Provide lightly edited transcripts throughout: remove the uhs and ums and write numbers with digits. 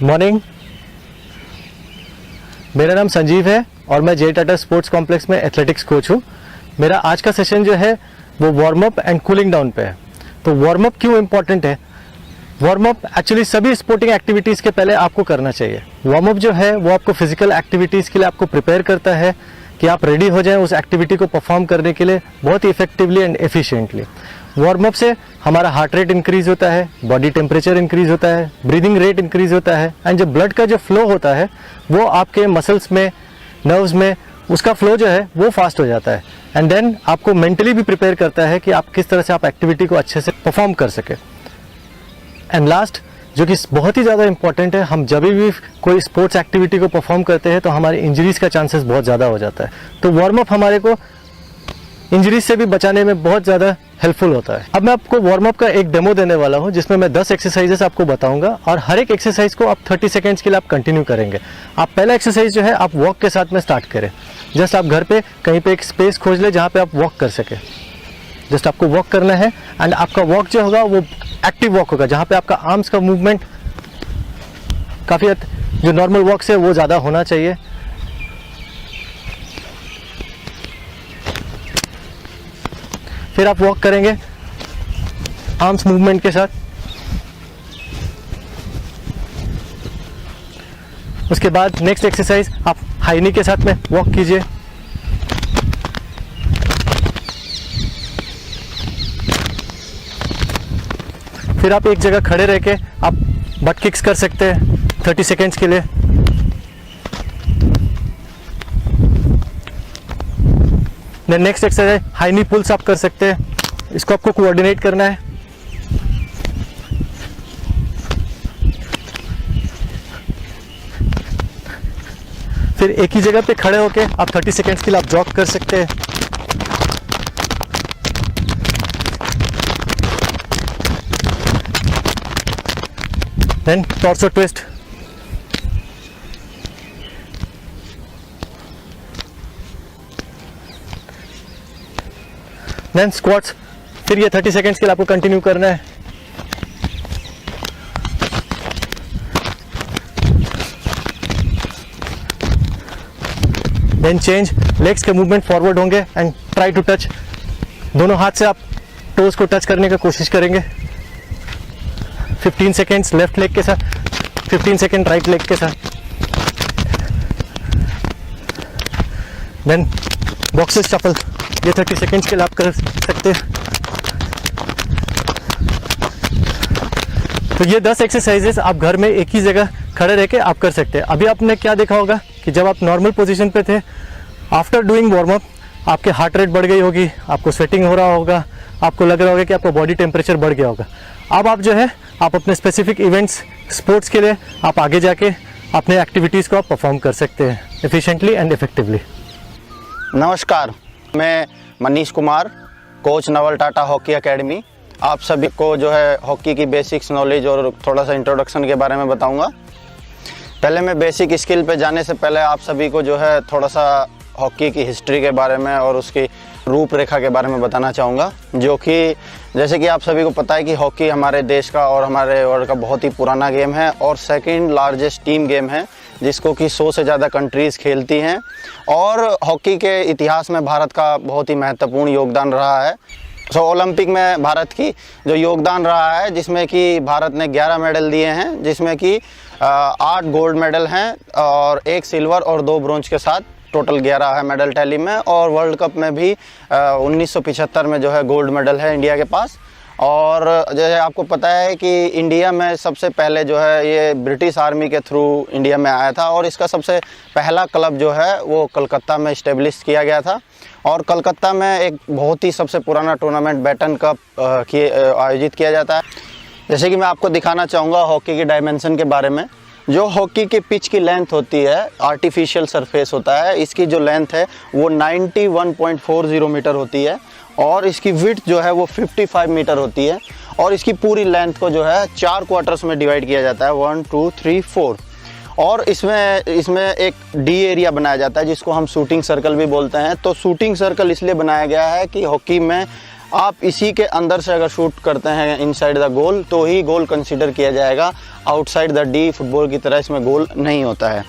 Morning, मेरा नाम संजीव है और मैं जे टाटा स्पोर्ट्स कॉम्प्लेक्स में एथलेटिक्स कोच हूँ। मेरा आज का सेशन जो है वो warm up and cooling down पे है। तो वार्म अप क्यों इम्पॉर्टेंट है? वार्म अप एक्चुअली सभी स्पोर्टिंग एक्टिविटीज़ के पहले आपको करना चाहिए। वार्म अप जो है वो आपको फिजिकल एक्टिविटीज़ के लिए आपको प्रिपेयर करता है कि आप रेडी हो जाएं उस एक्टिविटी को परफॉर्म करने के लिए बहुत ही effectively and efficiently. Warm up से हमारा हार्ट रेट इंक्रीज होता है, बॉडी टेम्परेचर इंक्रीज होता है, ब्रीदिंग रेट इंक्रीज होता है एंड जो ब्लड का जो फ्लो होता है वो आपके मसल्स में, नर्व्स में उसका फ्लो जो है वो फास्ट हो जाता है एंड देन आपको मेंटली भी प्रिपेयर करता है कि आप किस तरह से आप एक्टिविटी को अच्छे से परफॉर्म कर सके। एंड लास्ट, जो कि बहुत ही ज़्यादा इंपॉर्टेंट है, हम जब भी कोई स्पोर्ट्स एक्टिविटी को परफॉर्म करते हैं तो हमारी इंजरीज का चांसेस बहुत ज़्यादा हो जाता है। तो वार्म अप हमारे को इंजरीज से भी बचाने में बहुत ज़्यादा हेल्पफुल होता है। अब मैं आपको वार्म अप का एक डेमो देने वाला हूं जिसमें मैं 10 एक्सरसाइजेस आपको बताऊंगा और हर एक एक्सरसाइज को आप 30 सेकेंड्स के लिए आप कंटिन्यू करेंगे। आप पहला एक्सरसाइज जो है आप वॉक के साथ में स्टार्ट करें। जस्ट आप घर पे कहीं पे एक स्पेस खोज ले जहाँ पे आप वॉक कर सके। जस्ट आपको वॉक करना है एंड आपका वॉक जो होगा वो एक्टिव वॉक होगा, जहाँ पे आपका आर्म्स का मूवमेंट काफ़ी जो नॉर्मल वॉक से वो ज़्यादा होना चाहिए। फिर आप वॉक करेंगे आर्म्स मूवमेंट के साथ। उसके बाद नेक्स्ट एक्सरसाइज आप हाई नी के साथ में वॉक कीजिए। फिर आप एक जगह खड़े रह के आप बट किक्स कर सकते हैं 30 सेकेंड्स के लिए। नेक्स्ट एक्सरसाइज हाई नी पुल्स आप कर सकते हैं। इसको आपको कोऑर्डिनेट करना है। फिर एक ही जगह पे खड़े होके आप 30 सेकेंड्स के लिए आप जॉग कर सकते हैं। Then torso twist, then squats. फिर ये 30 सेकेंड्स के लिए आपको कंटिन्यू करना है। देन चेंज, लेग्स के मूवमेंट फॉरवर्ड होंगे एंड ट्राई टू टच। दोनों हाथ से आप टोज को टच करने का कोशिश करेंगे। 15 सेकेंड्स लेफ्ट लेग के साथ, 15 सेकेंड राइट लेग के साथ। देन बॉक्सेस शफल, ये 30 सेकेंड्स के लिए आप कर सकते हैं। तो ये 10 एक्सरसाइजेस आप घर में एक ही जगह खड़े रह के आप कर सकते हैं। अभी आपने क्या देखा होगा कि जब आप नॉर्मल पोजीशन पे थे, आफ्टर डूइंग वार्म अप आपके हार्ट रेट बढ़ गई होगी, आपको स्वेटिंग हो रहा होगा, आपको लग रहा होगा कि आपका बॉडी टेम्परेचर बढ़ गया होगा। अब आप जो है आप अपने स्पेसिफिक इवेंट्स, स्पोर्ट्स के लिए आप आगे जाके अपने एक्टिविटीज़ को आप परफॉर्म कर सकते हैं एफिशिएंटली एंड इफेक्टिवली। नमस्कार, मैं Manish Kumar, coach Naval Tata hockey academy. आप सभी को जो है हॉकी की बेसिक्स नॉलेज और थोड़ा सा इंट्रोडक्शन के बारे में बताऊंगा। पहले मैं बेसिक स्किल पे जाने से पहले आप सभी को जो है थोड़ा सा हॉकी की हिस्ट्री के बारे में और उसकी रूपरेखा के बारे में बताना चाहूँगा। जो कि जैसे कि आप सभी को पता है कि हॉकी हमारे देश का और हमारे वर्ल्ड का बहुत ही पुराना गेम है और सेकंड लार्जेस्ट टीम गेम है, जिसको कि 100 से ज़्यादा कंट्रीज़ खेलती हैं। और हॉकी के इतिहास में भारत का बहुत ही महत्वपूर्ण योगदान रहा है। ओलंपिक में भारत की जो योगदान रहा है, जिसमें कि भारत ने 11 मेडल दिए हैं, जिसमें कि 8 गोल्ड मेडल हैं और 1 सिल्वर और 2 ब्रोंज के साथ टोटल 11 है मेडल टैली में। और वर्ल्ड कप में भी 1975 में जो है गोल्ड मेडल है इंडिया के पास। और जैसे आपको पता है कि इंडिया में सबसे पहले जो है ये ब्रिटिश आर्मी के थ्रू इंडिया में आया था और इसका सबसे पहला क्लब जो है वो कलकत्ता में इस्टेब्लिश किया गया था। और कलकत्ता में एक बहुत ही सबसे पुराना टूर्नामेंट बैटन कप आयोजित किया जाता है। जैसे कि मैं आपको दिखाना चाहूँगा हॉकी की डायमेंशन के बारे में। जो हॉकी की पिच की लेंथ होती है, आर्टिफिशियल सरफेस होता है, इसकी जो लेंथ है वो 91.40 मीटर होती है और इसकी विड्थ जो है वो 55 मीटर होती है। और इसकी पूरी लेंथ को जो है 4 क्वार्टर्स में डिवाइड किया जाता है, 1 2 3 4। और इसमें एक डी एरिया बनाया जाता है जिसको हम शूटिंग सर्कल भी बोलते हैं। तो शूटिंग सर्कल इसलिए बनाया गया है कि हॉकी में आप इसी के अंदर से अगर शूट करते हैं इनसाइड द गोल तो ही गोल कंसीडर किया जाएगा। आउटसाइड द डी फुटबॉल की तरह इसमें गोल नहीं होता है।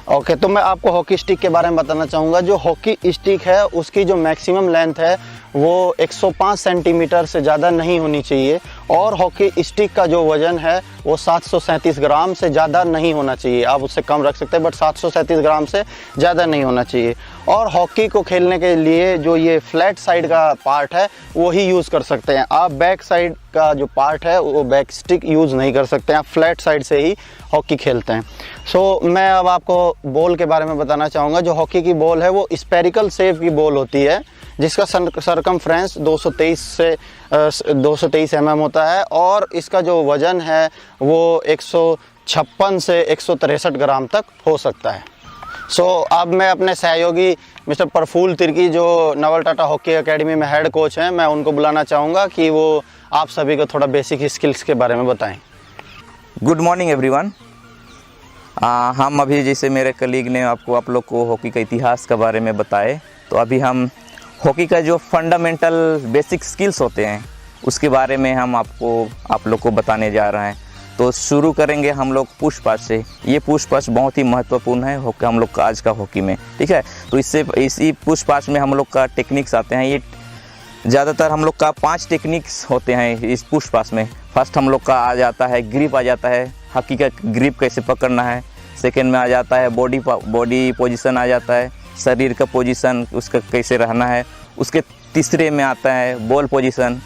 ओके, तो मैं आपको हॉकी स्टिक के बारे में बताना चाहूँगा। जो हॉकी स्टिक है उसकी जो मैक्सिमम लेंथ है वो 105 सेंटीमीटर से ज़्यादा नहीं होनी चाहिए और हॉकी स्टिक का जो वज़न है वो 737 ग्राम से ज़्यादा नहीं होना चाहिए। आप उससे कम रख सकते हैं बट 737 ग्राम से ज़्यादा नहीं होना चाहिए। और हॉकी को खेलने के लिए जो ये फ्लैट साइड का पार्ट है वो ही यूज़ कर सकते हैं। आप बैक साइड का जो पार्ट है वो बैक स्टिक यूज़ नहीं कर सकते हैं, आप फ्लैट साइड से ही हॉकी खेलते हैं। सो मैं अब आपको बॉल के बारे में बताना चाहूँगा। जो हॉकी की बॉल है वो स्पेरिकल शेप की बॉल होती है जिसका सरकमफ्रेंस 223 mm होता है और इसका जो वज़न है वो 156 से 163 ग्राम तक हो सकता है। सो अब मैं अपने सहयोगी मिस्टर प्रफुल्ल तिर्की जो नवल टाटा हॉकी एकेडमी में हेड कोच हैं, मैं उनको बुलाना चाहूँगा कि वो आप सभी को थोड़ा बेसिक स्किल्स के बारे में बताएं। Good morning everyone. हम अभी जैसे मेरे कलीग ने आप लोग को हॉकी का इतिहास के बारे में बताए, तो अभी हम हॉकी का जो फंडामेंटल बेसिक स्किल्स होते हैं उसके बारे में हम आप लोग को बताने जा रहे हैं। तो शुरू करेंगे हम लोग पुश पास से। ये पुश पास बहुत ही महत्वपूर्ण है हम लोग का आज का हॉकी में, ठीक है। तो इसी पुश पास में हम लोग का टेक्निक्स आते हैं। ये ज़्यादातर हम लोग का 5 टेक्निक्स होते हैं इस पुश पास में। फर्स्ट हम लोग का आ जाता है ग्रिप, आ जाता है हॉकी का ग्रिप कैसे पकड़ना है। सेकेंड में आ जाता है बॉडी पोजीशन आ जाता है, शरीर का पोजीशन उसका कैसे रहना है। उसके तीसरे में आता है बॉल पोजीशन,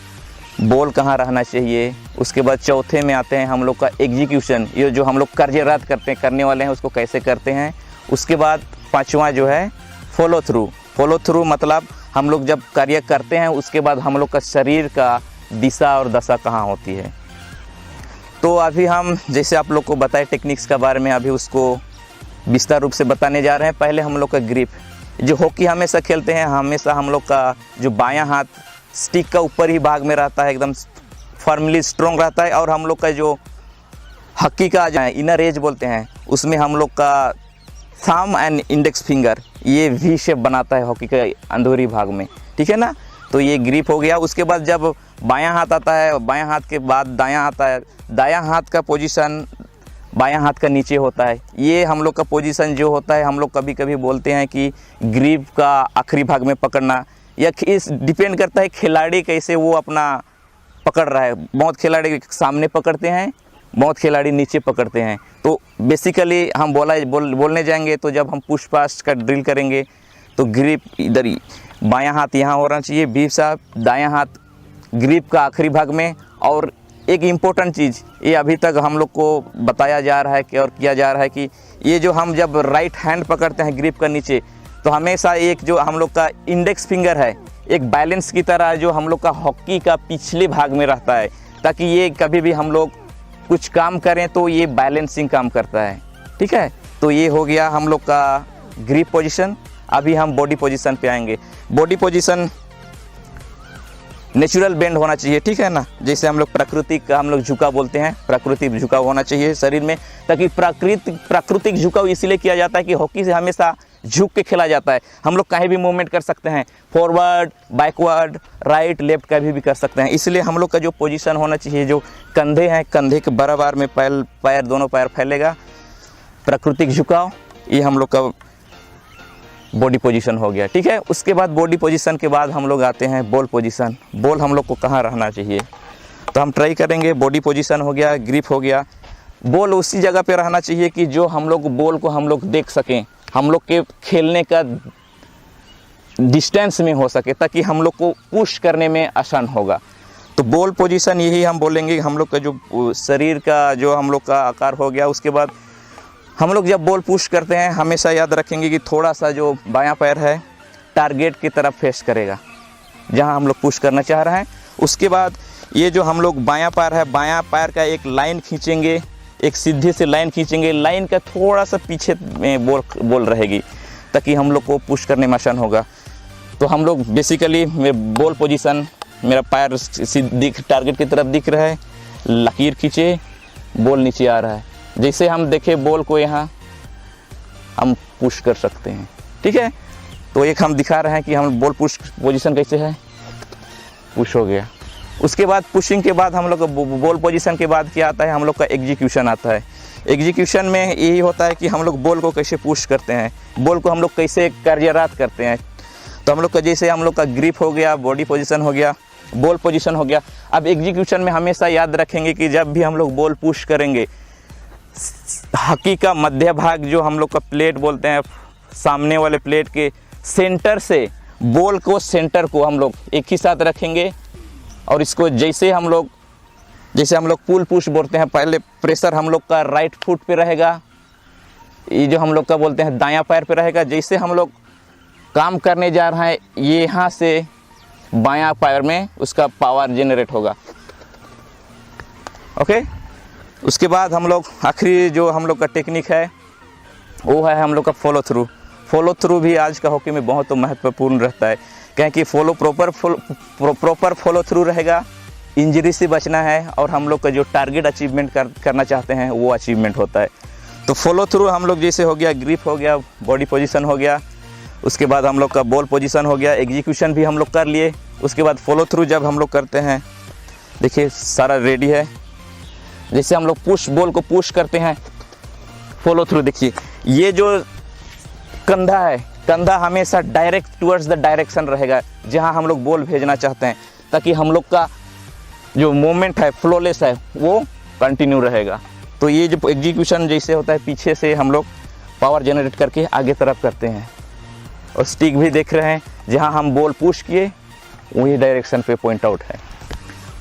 बॉल कहाँ रहना चाहिए। उसके बाद चौथे में आते हैं हम लोग का एग्जीक्यूशन, ये जो हम लोग कार्यरत करने वाले हैं उसको कैसे करते हैं। उसके बाद 5वां जो है फॉलो थ्रू मतलब हम लोग जब कार्य करते हैं उसके बाद हम लोग का शरीर का दिशा और दशा कहाँ होती है। तो अभी हम जैसे आप लोग को बताए टेक्निक्स के बारे में, अभी उसको विस्तार रूप से बताने जा रहे हैं। पहले हम लोग का ग्रिप, जो हॉकी हमेशा खेलते हैं हमेशा हम लोग का जो बायां हाथ स्टिक का ऊपर ही भाग में रहता है, एकदम फर्मली स्ट्रॉन्ग रहता है। और हम लोग का जो हॉकी का जो इनर एज बोलते हैं उसमें हम लोग का थंब एंड इंडेक्स फिंगर ये वी शेप बनाता है हॉकी के अंदरूनी भाग में, ठीक है ना। तो ये ग्रिप हो गया। उसके बाद जब बायां हाथ आता है, बायां हाथ के बाद दायां आता है, दायां हाथ का पोजीशन बायां हाथ का नीचे होता है। ये हम लोग का पोजीशन जो होता है हम लोग कभी कभी बोलते हैं कि ग्रिप का आखिरी भाग में पकड़ना, या इस डिपेंड करता है खिलाड़ी कैसे वो अपना पकड़ रहा है। बहुत खिलाड़ी सामने पकड़ते हैं, बहुत खिलाड़ी नीचे पकड़ते हैं। तो बेसिकली हम बोलने जाएंगे तो जब हम पुश पास का ड्रिल करेंगे तो ग्रिप इधर ही बायां हाथ यहाँ होना चाहिए, बीप साहब दायां हाथ ग्रिप का आखिरी भाग में। और एक इम्पोर्टेंट चीज़ ये अभी तक हम लोग को बताया जा रहा है कि और किया जा रहा है कि ये जो हम जब राइट हैंड पकड़ते हैं ग्रिप का नीचे, तो हमेशा एक जो हम लोग का इंडेक्स फिंगर है एक बैलेंस की तरह जो हम लोग का हॉकी का पिछले भाग में रहता है, ताकि ये कभी भी हम लोग कुछ काम करें तो ये बैलेंसिंग काम करता है, ठीक है। तो ये हो गया हम लोग का ग्रिप पोजीशन। अभी हम बॉडी पोजीशन पे आएंगे। बॉडी पोजीशन नेचुरल बेंड होना चाहिए, ठीक है ना। जैसे हम लोग प्राकृतिक हम लोग झुकाव बोलते हैं, प्राकृतिक झुकाव होना चाहिए शरीर में, ताकि प्राकृतिक झुकाव इसलिए किया जाता है कि हॉकी से हमेशा झुक के खेला जाता है। हम लोग कहीं भी मूवमेंट कर सकते हैं, फॉरवर्ड बैकवर्ड राइट लेफ्ट कभी भी कर सकते हैं। इसलिए हम लोग का जो पोजीशन होना चाहिए, जो कंधे हैं कंधे के बराबर में पैर दोनों पैर फैलेगा, प्राकृतिक झुकाव, ये हम लोग का बॉडी पोजीशन हो गया, ठीक है। उसके बाद बॉडी पोजीशन के बाद हम लोग आते हैं बॉल पोजीशन। बॉल हम लोग को कहाँ रहना चाहिए, तो हम ट्राई करेंगे। बॉडी पोजीशन हो गया, ग्रिप हो गया, बॉल उसी जगह पे रहना चाहिए कि जो हम लोग बॉल को हम लोग देख सकें, हम लोग के खेलने का डिस्टेंस में हो सके, ताकि हम लोग को पुश करने में आसान होगा। तो बॉल पोजीशन यही हम बोलेंगे, हम लोग का जो शरीर का जो हम लोग का आकार हो गया। उसके बाद हम लोग जब बॉल पुश करते हैं हमेशा याद रखेंगे कि थोड़ा सा जो बायां पैर है टारगेट की तरफ फेस करेगा जहां हम लोग पुश करना चाह रहे हैं। उसके बाद ये जो हम लोग बायां पैर है, बायां पैर का एक लाइन खींचेंगे, एक सीधी से लाइन खींचेंगे, लाइन का थोड़ा सा पीछे में बॉल रहेगी ताकि हम लोग को पुश करने में आसान होगा। तो हम लोग बेसिकली बॉल पोजीशन, मेरा पैर टारगेट की तरफ दिख रहा है, लकीर खींचे, बॉल नीचे आ रहा है। जैसे हम देखें बॉल को यहाँ हम पुश कर सकते हैं, ठीक है। तो एक हम दिखा रहे हैं कि हम बॉल पुश पोजीशन कैसे है। पुश हो गया। उसके बाद पुशिंग के बाद हम लोग बॉल पोजीशन के बाद क्या आता है, हम लोग का एग्जीक्यूशन आता है। एग्जीक्यूशन में यही होता है कि हम लोग बॉल को कैसे पुश करते हैं, बॉल को हम लोग कैसे कार्यरत करते हैं। तो हम लोग का जैसे हम लोग का ग्रिप हो गया, बॉडी पोजीशन हो गया, बॉल पोजीशन हो गया। अब एग्जीक्यूशन में हमेशा याद रखेंगे कि जब भी हम लोग बॉल पुश करेंगे, हॉकी का मध्य भाग जो हम लोग का प्लेट बोलते हैं, सामने वाले प्लेट के सेंटर से बॉल को, सेंटर को हम लोग एक ही साथ रखेंगे और इसको जैसे हम लोग पुल पुश बोलते हैं, पहले प्रेशर हम लोग का राइट फुट पे रहेगा, ये जो हम लोग का बोलते हैं दायां पैर पे रहेगा। जैसे हम लोग काम करने जा रहे हैं, ये यहाँ से बायां पैर में उसका पावर जनरेट होगा। ओके, उसके बाद हम लोग आखिरी जो हम लोग का टेक्निक है वो है हम लोग का फॉलो थ्रू। फॉलो थ्रू भी आज का हॉकी में बहुत महत्वपूर्ण रहता है, क्योंकि प्रॉपर फॉलो थ्रू रहेगा, इंजरी से बचना है और हम लोग का जो टारगेट अचीवमेंट करना चाहते हैं वो अचीवमेंट होता है। तो फॉलो थ्रू हम लोग जैसे हो गया, ग्रिप हो गया, बॉडी पोजीशन हो गया, उसके बाद हम लोग का बॉल पोजीशन हो गया, एग्जीक्यूशन भी हम लोग कर लिए। उसके बाद फॉलो थ्रू जब हम लोग करते हैं, देखिए सारा रेडी है। जैसे हम लोग बॉल को पुश करते हैं, फॉलो थ्रू देखिए, ये जो कंधा है, कंधा हमेशा डायरेक्ट टुवर्ड्स द डायरेक्शन रहेगा जहां हम लोग बॉल भेजना चाहते हैं, ताकि हम लोग का जो मूवमेंट है, फ्लोलेस है, वो कंटिन्यू रहेगा। तो ये जो एग्जीक्यूशन जैसे होता है, पीछे से हम लोग पावर जनरेट करके आगे तरफ करते हैं। और स्टिक भी देख रहे हैं, जहां हम बॉल पुश किए वही डायरेक्शन पे पॉइंट आउट है।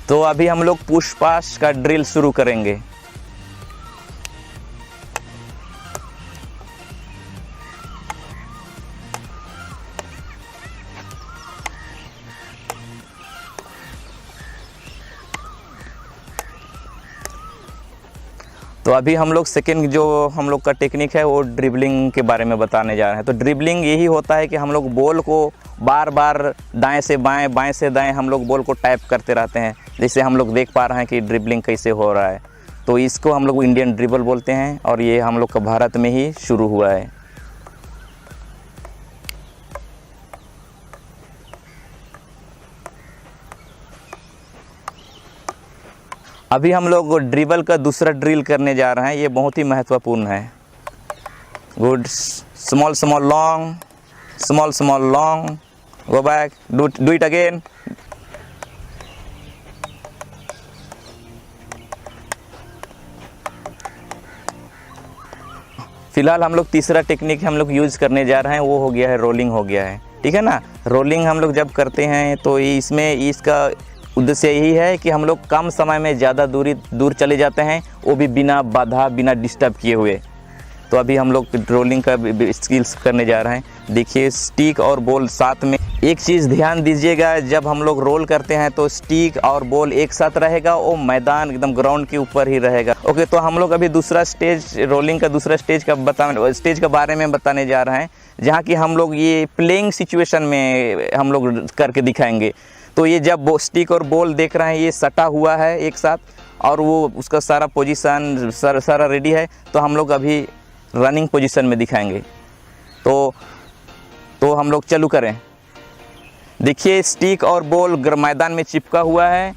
तो अभी हम लोग पुश पास का ड्रिल शुरू करेंगे। तो अभी हम लोग सेकेंड जो हम लोग का टेक्निक है वो ड्रिबलिंग के बारे में बताने जा रहे हैं। तो ड्रिबलिंग यही होता है कि हम लोग बॉल को बार बार दाएं से बाएं, बाएं से दाएं हम लोग बॉल को टैप करते रहते हैं। जैसे हम लोग देख पा रहे हैं कि ड्रिबलिंग कैसे हो रहा है। तो इसको हम लोग इंडियन ड्रिबल बोलते हैं और ये हम लोग का भारत में ही शुरू हुआ है। अभी हम लोग ड्रिबल का दूसरा ड्रिल करने जा रहे हैं, ये बहुत ही महत्वपूर्ण है। Good, small small long, small small long, go back, do it again. फिलहाल हम लोग तीसरा टेक्निक हम लोग यूज़ करने जा रहे हैं, वो हो गया है रोलिंग हो गया है, ठीक है ना। रोलिंग हम लोग जब करते हैं तो इसमें इसका उद्देश्य यही है कि हम लोग कम समय में ज़्यादा दूर चले जाते हैं, वो भी बिना बाधा, बिना डिस्टर्ब किए हुए। तो अभी हम लोग रोलिंग का स्किल्स करने जा रहे हैं। देखिए स्टिक और बॉल साथ में। एक चीज़ ध्यान दीजिएगा, जब हम लोग रोल करते हैं तो स्टिक और बॉल एक साथ रहेगा, वो मैदान एकदम ग्राउंड के ऊपर ही रहेगा। ओके, तो हम लोग अभी दूसरा स्टेज, रोलिंग का दूसरा स्टेज का बारे में बताने जा रहे हैं, जहाँ कि हम लोग ये प्लेइंग सिचुएशन में हम लोग करके दिखाएंगे। तो ये जब स्टिक और बॉल देख रहे हैं, ये सटा हुआ है एक साथ और वो उसका सारा पोजीशन सारा रेडी है, तो हम लोग अभी रनिंग पोजीशन में दिखाएंगे। तो हम लोग चालू करें। देखिए स्टिक और बॉल मैदान में चिपका हुआ है।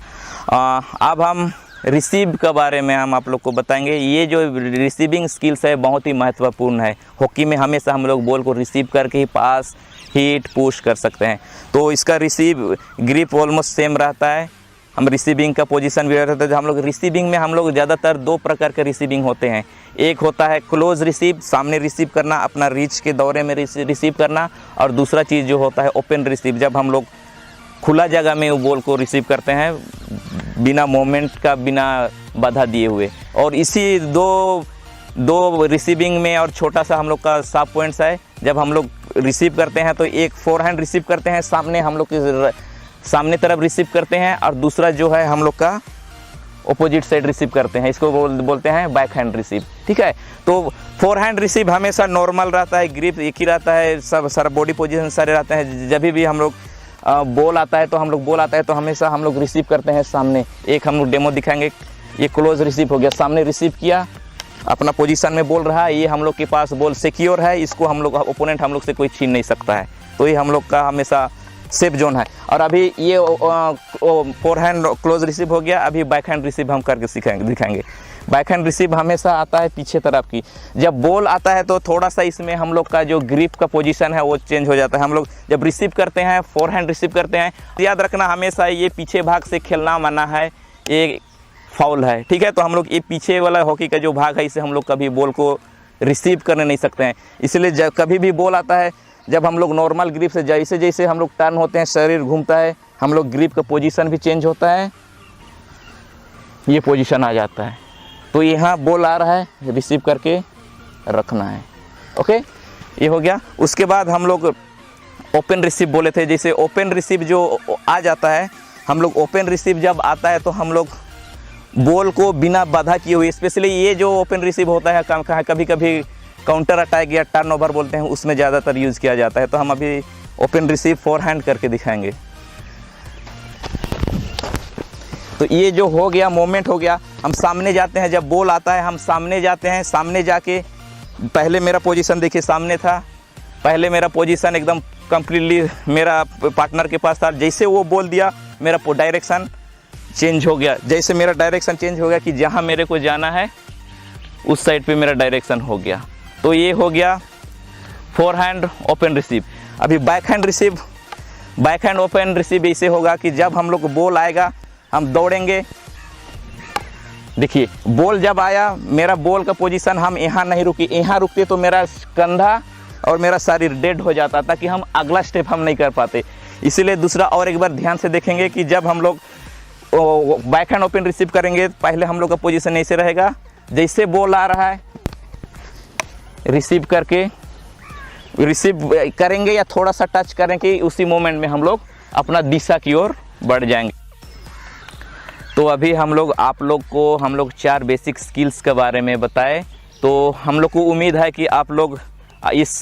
अब हम रिसीव के बारे में हम आप लोग को बताएंगे। ये जो रिसीविंग स्किल्स है बहुत ही महत्वपूर्ण है। हॉकी में हमेशा हम लोग बॉल को रिसीव करके ही पास, हिट, पुश कर सकते हैं। तो इसका रिसीव ग्रिप ऑलमोस्ट सेम रहता है। हम रिसीविंग का पोजीशन भी रहता है। हम लोग रिसीविंग में हम लोग ज़्यादातर दो प्रकार के रिसीविंग होते हैं। एक होता है क्लोज रिसीव, सामने रिसीव करना, अपना रीच के दौरे में रिसीव करना, और दूसरा चीज़ जो होता है ओपन रिसीव, जब हम लोग खुला जगह में वो बॉल को रिसीव करते हैं बिना मोमेंट का, बिना बाधा दिए हुए। और इसी दो रिसीविंग में और छोटा सा हम लोग का सब पॉइंट्स है। जब हम लोग रिसीव करते हैं तो एक फोरहैंड रिसीव करते हैं, सामने हम लोग सामने तरफ रिसीव करते हैं, और दूसरा जो है हम लोग का अपोजिट साइड रिसीव करते हैं। इसको बोलते हैं बैक हैंड रिसीव, ठीक है। तो फोरहैंड रिसीव हमेशा नॉर्मल रहता है, ग्रिप एक ही रहता है, सब सारा बॉडी पोजीशन सारे रहते हैं। जब भी हम लोग बॉल आता है तो हमेशा हम लोग रिसीव करते हैं सामने। एक हम लोग डेमो दिखाएंगे। ये क्लोज रिसीव हो गया, सामने रिसीव किया, अपना पोजीशन में बॉल रहा, ये हम लोग के पास बॉल सिक्योर है, इसको हम लोग ओपोनेंट हम लोग से कोई छीन नहीं सकता है। तो ये हम लोग का हमेशा सेफ जोन है। और अभी ये फोर हैंड क्लोज रिसीव हो गया, अभी बैक हैंड रिसीव हम करके दिखाएंगे। बैक हैंड रिसीव हमेशा आता है पीछे तरफ की। जब बॉल आता है तो थोड़ा सा इसमें हम लोग का जो ग्रिप का पोजीशन है वो चेंज हो जाता है। हम लोग जब रिसीव करते हैं, फोर हैंड रिसीव करते हैं, तो याद रखना हमेशा ये पीछे भाग से खेलना मना है, ये फाउल है, ठीक है। तो हम लोग ये पीछे वाला हॉकी का जो भाग है, इसे हम लोग कभी बॉल को रिसीव करने नहीं सकते हैं। इसलिए जब कभी भी बॉल आता है, जब हम लोग नॉर्मल ग्रिप से जैसे जैसे हम लोग टर्न होते हैं, शरीर घूमता है, हम लोग ग्रिप का पोजीशन भी चेंज होता है, ये पोजीशन आ जाता है। तो यहाँ बॉल आ रहा है, रिसीव करके रखना है। ओके, ये हो गया। उसके बाद हम लोग ओपन रिसीव बोले थे, जैसे ओपन रिसीव जो आ जाता है, हम लोग ओपन रिसीव जब आता है तो हम लोग बॉल को बिना बाधा किए हुए, स्पेशली ये जो ओपन रिसीव होता है कभी कभी काउंटर अटैक या टर्न ओवर बोलते हैं, उसमें ज़्यादातर यूज़ किया जाता है। तो हम अभी ओपन रिसीव फोर हैंड करके दिखाएंगे। तो ये जो हो गया, मोमेंट हो गया, हम सामने जाते हैं। जब बॉल आता है हम सामने जाते हैं, सामने जाके पहले मेरा पोजीशन देखिए सामने था, पहले मेरा पोजीशन एकदम कम्प्लीटली मेरा पार्टनर के पास था। जैसे वो बॉल दिया, मेरा डायरेक्शन चेंज हो गया। जैसे मेरा डायरेक्शन चेंज हो गया कि जहाँ मेरे को जाना है उस साइड पे मेरा डायरेक्शन हो गया। तो ये हो गया फोर हैंड ओपन रिसीव। अभी back hand receive, back hand open receive ऐसे होगा कि जब हम लोग बॉल आएगा, हम दौड़ेंगे। देखिए बॉल जब आया, मेरा बॉल का पोजीशन हम यहाँ नहीं रुके, यहाँ रुकते तो मेरा कंधा और मेरा शरीर डेड हो जाता, ताकि हम अगला स्टेप हम नहीं कर पाते। इसीलिए दूसरा और एक बार ध्यान से देखेंगे कि जब हम लोग बैक हैंड ओपन रिसीव करेंगे, पहले हम लोग का पोजीशन ऐसे रहेगा। जैसे बॉल आ रहा है, रिसीव करके रिसीव करेंगे या थोड़ा सा टच करेंगे, उसी मोमेंट में हम लोग अपना दिशा की ओर बढ़ जाएंगे। तो अभी हम लोग आप लोग को हम लोग 4 बेसिक स्किल्स के बारे में बताए। तो हम लोग को उम्मीद है कि आप लोग इस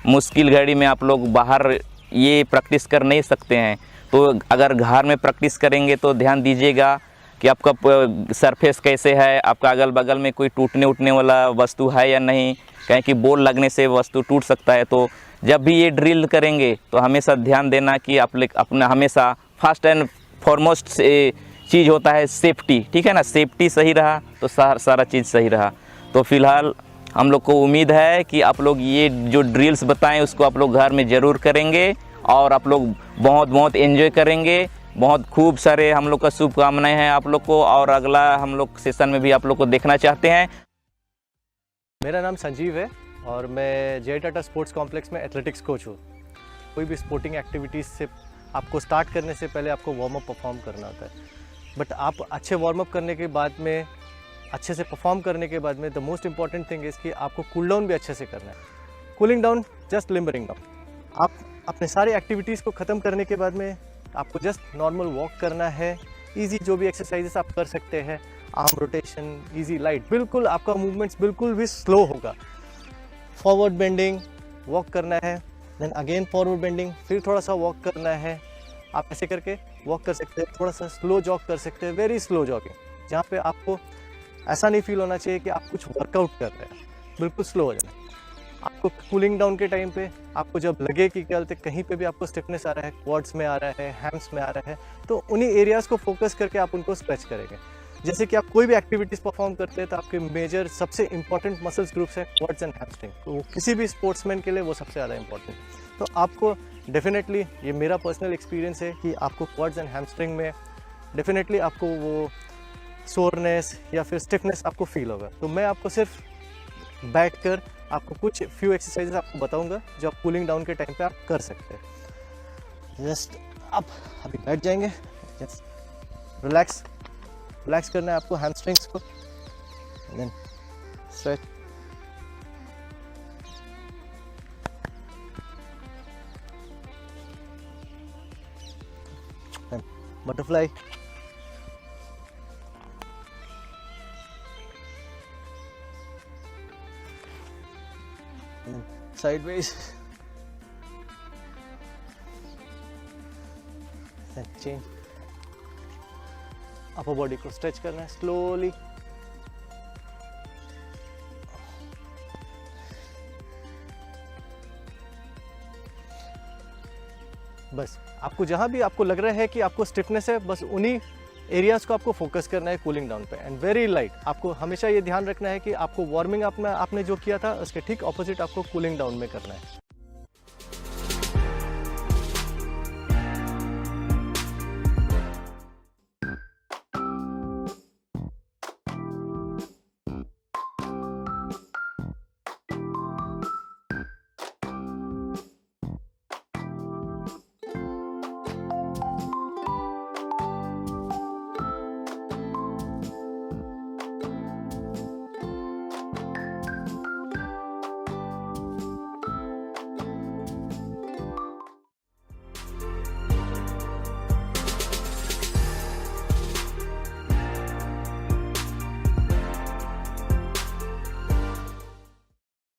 मुश्किल घड़ी में आप लोग बाहर ये प्रैक्टिस कर नहीं सकते हैं। तो अगर घर में प्रैक्टिस करेंगे तो ध्यान दीजिएगा कि आपका सरफेस कैसे है, आपका अगल बगल में कोई टूटने उठने वाला वस्तु है या नहीं, कहीं कि बॉल लगने से वस्तु टूट सकता है। तो जब भी ये ड्रिल करेंगे तो हमेशा ध्यान देना कि आप अपना हमेशा फर्स्ट एंड फॉरमोस्ट चीज़ होता है सेफ्टी, ठीक है ना। सेफ्टी सही रहा तो सारा चीज़ सही रहा। तो फिलहाल हम लोग को उम्मीद है कि आप लोग ये जो ड्रिल्स बताएं उसको आप लोग घर में ज़रूर करेंगे और आप लोग बहुत बहुत एंजॉय करेंगे। बहुत खूब सारे हम लोग का शुभकामनाएं हैं आप लोग को, और अगला हम लोग सेशन में भी आप लोग को देखना चाहते हैं। मेरा नाम संजीव है और मैं जे टाटा स्पोर्ट्स कॉम्प्लेक्स में एथलेटिक्स कोच हूँ। कोई भी स्पोर्टिंग एक्टिविटीज़ से आपको स्टार्ट करने से पहले आपको वार्म अप परफॉर्म करना होता है। बट आप अच्छे वार्म अप करने के बाद में, अच्छे से परफॉर्म करने के बाद में, the most important thing is कि आपको कूल डाउन भी अच्छे से करना है। Cooling down just limbering down. आप अपने सारी एक्टिविटीज़ को ख़त्म करने के बाद में आपको जस्ट नॉर्मल वॉक करना है। इजी जो भी एक्सरसाइजेस आप कर सकते हैं, आर्म रोटेशन, इजी लाइट, बिल्कुल आपका मूवमेंट्स बिल्कुल भी स्लो होगा। फॉरवर्ड बेंडिंग वॉक करना है, देन अगेन फॉरवर्ड बेंडिंग, फिर थोड़ा सा वॉक करना है। आप ऐसे करके वॉक कर सकते हैं, थोड़ा सा स्लो जॉग कर सकते हैं, वेरी स्लो जॉगिंग, जहाँ पे आपको ऐसा नहीं फील होना चाहिए कि आप कुछ वर्कआउट कर रहे हैं, बिल्कुल स्लो हो जाना है। आपको कूलिंग डाउन के टाइम पे आपको जब लगे कि क्या बोलते कहीं पे भी आपको स्टिफनेस आ रहा है, क्वाड्स में आ रहा है, हैम्स में आ रहा है, तो उन्हीं एरियाज़ को फोकस करके आप उनको स्ट्रेच करेंगे। जैसे कि आप कोई भी एक्टिविटीज़ परफॉर्म करते हैं तो आपके मेजर सबसे इंपॉर्टेंट मसल्स ग्रुप्स है क्वाड्स एंड हैमस्ट्रिंग। तो किसी भी स्पोर्ट्समैन के लिए वो सबसे ज़्यादा इंपॉर्टेंट है। तो आपको डेफिनेटली, ये मेरा पर्सनल एक्सपीरियंस है कि आपको क्वाड्स एंड हैमस्ट्रिंग में डेफिनेटली आपको वो सोरनेस या फिर स्टिफनेस आपको फील होगा। तो मैं आपको सिर्फ बैठकर आपको कुछ फ्यू एक्सरसाइजेस आपको बताऊंगा जो आप कूलिंग डाउन के टाइम पे आप कर सकते हैं। जस्ट आप अभी बैठ जाएंगे, जस्ट रिलैक्स करना है आपको हैमस्ट्रिंग्स को, then stretch. Butterfly, sideways, then change। Upper body को स्ट्रेच करना है स्लोली। बस आपको जहाँ भी आपको लग रहा है कि आपको स्टिफनेस है, बस उन्हीं एरियाज को आपको फोकस करना है कूलिंग डाउन पे। एंड वेरी लाइट, आपको हमेशा ये ध्यान रखना है कि आपको वार्मिंग आपने जो किया था उसके ठीक ऑपोजिट आपको कूलिंग डाउन में करना है।